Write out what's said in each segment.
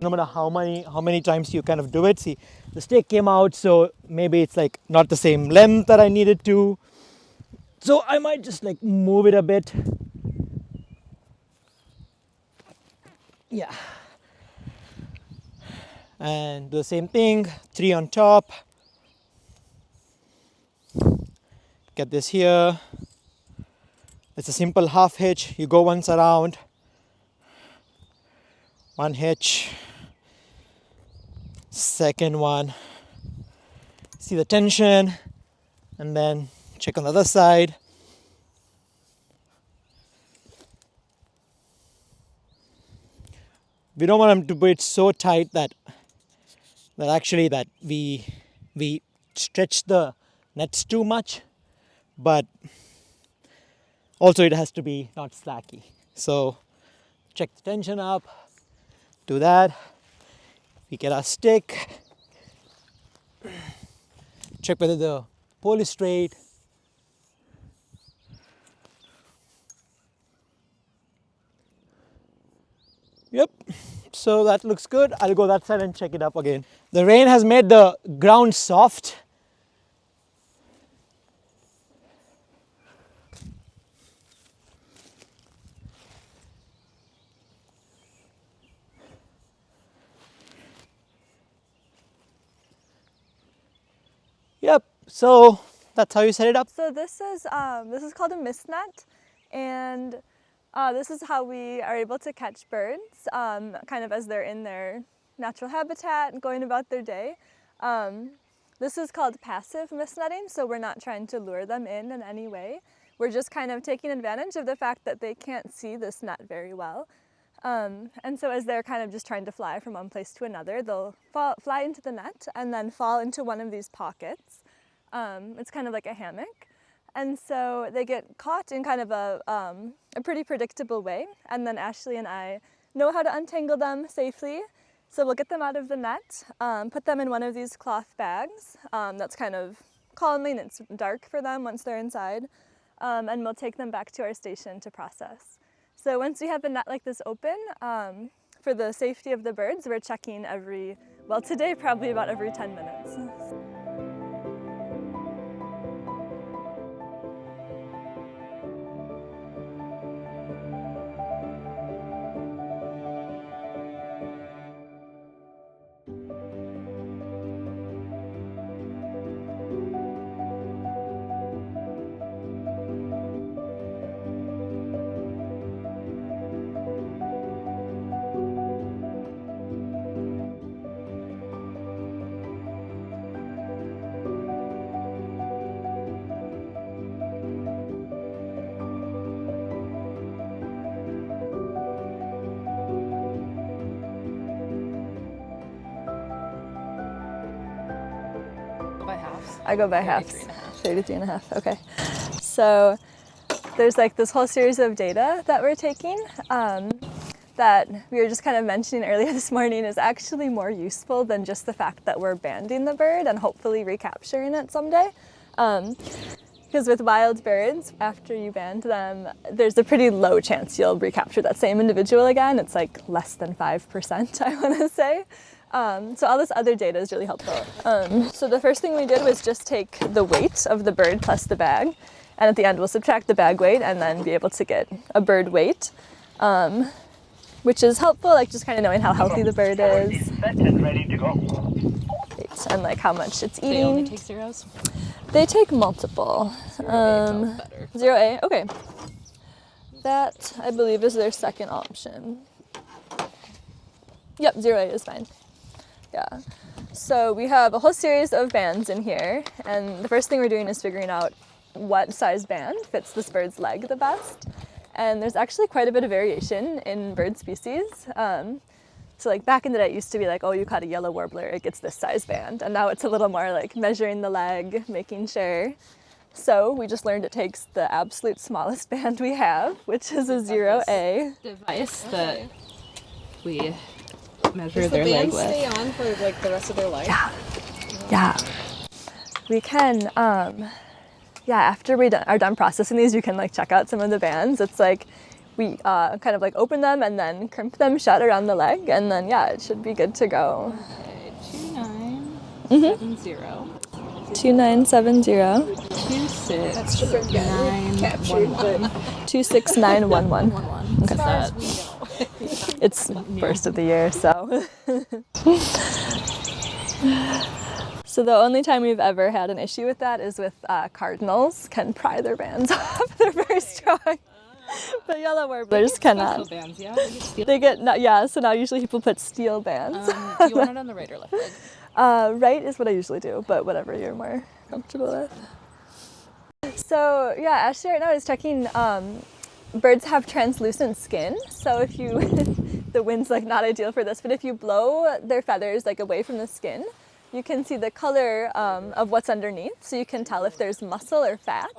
No matter how many times you kind of do it, see, the steak came out, so maybe it's like not the same length that I needed to. So I might just like move it a bit. Yeah. And do the same thing, 3 on top. Get this here. It's a simple half hitch. You go once around, one hitch, second one, see the tension, and then check on the other side. We don't want them to be so tight that we stretch the nets too much, but also it has to be not slacky. So check the tension up, do that. We get our stick, check whether the pole is straight. Yep, so that looks good. I'll go that side and check it up again. The rain has made the ground soft. Yep, so that's how you set it up. So this is called a mist net, and this is how we are able to catch birds, kind of as they're in their natural habitat and going about their day. This is called passive mist netting, so we're not trying to lure them in any way. We're just kind of taking advantage of the fact that they can't see this net very well. And so as they're kind of just trying to fly from one place to another, they'll fly into the net and then fall into one of these pockets. It's kind of like a hammock. And so they get caught in kind of a pretty predictable way. And then Ashley and I know how to untangle them safely. So we'll get them out of the net, put them in one of these cloth bags that's kind of calming. It's dark for them once they're inside. And we'll take them back to our station to process. So once we have a net like this open, for the safety of the birds, we're checking today probably about every 10 minutes. By halves? I go by halves. 33 and a half, okay. So there's like this whole series of data that we're taking that we were just kind of mentioning earlier this morning is actually more useful than just the fact that we're banding the bird and hopefully recapturing it someday. Because with wild birds, after you band them, there's a pretty low chance you'll recapture that same individual again. It's like less than 5%, I want to say. So all this other data is really helpful. So the first thing we did was just take the weight of the bird plus the bag, and at the end we'll subtract the bag weight and then be able to get a bird weight, which is helpful, like just kind of knowing how healthy the bird is. And like how much it's eating. They only take zeros? They take multiple. 0A, okay. That, I believe, is their second option. Yep, 0A is fine. Yeah. So we have a whole series of bands in here, and the first thing we're doing is figuring out what size band fits this bird's leg the best. And there's actually quite a bit of variation in bird species. So like back in the day, it used to be like, oh, you caught a yellow warbler, it gets this size band. And now it's a little more like measuring the leg, making sure. So we just learned it takes the absolute smallest band we have, which is a 0A. Device that we measure Does their the leg band with. stay on for like the rest of their life? Yeah. We can, after we are done processing these, you can like check out some of the bands. It's like, we kind of like open them and then crimp them shut around the leg, and then yeah, it should be good to go. Okay, 2970 2970 26911. 26911. Okay. That, It's first of the year, so. So the only time we've ever had an issue with that is with cardinals can pry their bands off. They're very strong. But yellow warblers cannot. Steel bands, yeah. We get steel. They get, yeah, so now usually people put steel bands. Do you want it on the right or left leg? Right is what I usually do, but whatever you're more comfortable with. So yeah, Ashley right now is checking, birds have translucent skin. So if you, the wind's like not ideal for this, but if you blow their feathers like away from the skin, you can see the color of what's underneath. So you can tell if there's muscle or fat.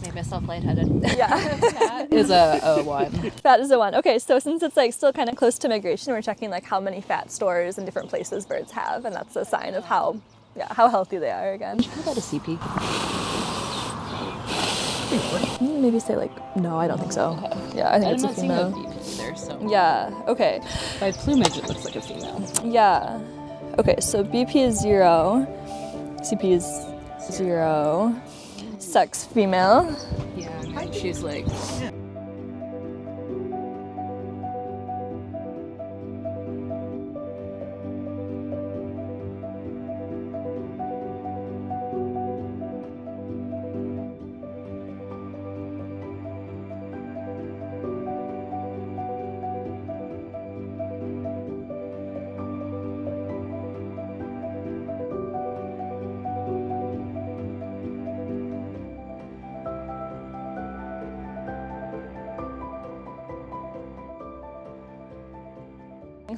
Made myself lightheaded. Yeah. That is a 1. Fat is a 1. Okay, so since it's like still kind of close to migration, we're checking like how many fat stores in different places birds have, and that's a sign of how healthy they are again. How about a CP? Maybe say like, no, I don't think so. Okay. Yeah, I think I'm it's a not seeing a female. VP either, so. Yeah, okay. By plumage, it looks like a female. Yeah. Okay, so BP is 0, CP is 0, sex female. Yeah, and she's like.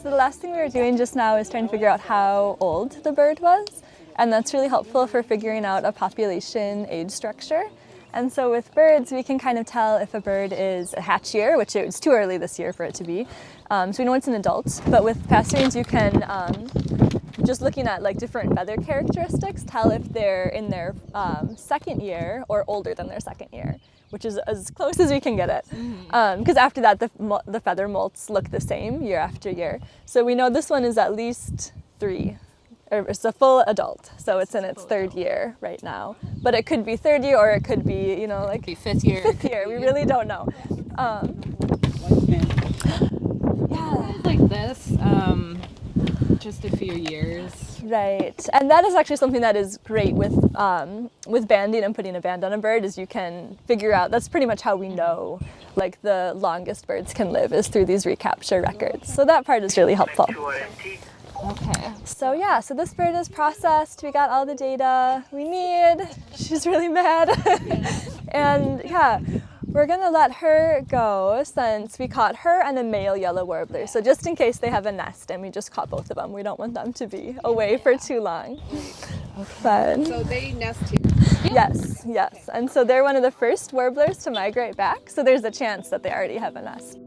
So the last thing we were doing just now is trying to figure out how old the bird was, and that's really helpful for figuring out a population age structure. And so with birds, we can kind of tell if a bird is a hatch year, which it's too early this year for it to be. So we know it's an adult, but with passerines you can, just looking at like different feather characteristics, tell if they're in their second year or older than their second year, which is as close as we can get it. Because after that, the feather molts look the same year after year. So we know this one is at least 3. Or it's a full adult, so it's in its 3rd year right now. But it could be 3rd year, or it could be, you know, like 5th year. 5th year. We really don't know. Yeah. Like this, just a few years. Right, and that is actually something that is great with banding and putting a band on a bird, is you can figure out, that's pretty much how we know like the longest birds can live is through these recapture records. So that part is really helpful. Okay. So yeah, so this bird is processed, we got all the data we need. She's really mad. And yeah, we're gonna let her go since we caught her and a male yellow warbler. So just in case they have a nest and we just caught both of them, we don't want them to be away for too long. But So they nest here. yes, and so they're one of the first warblers to migrate back, so there's a chance that they already have a nest.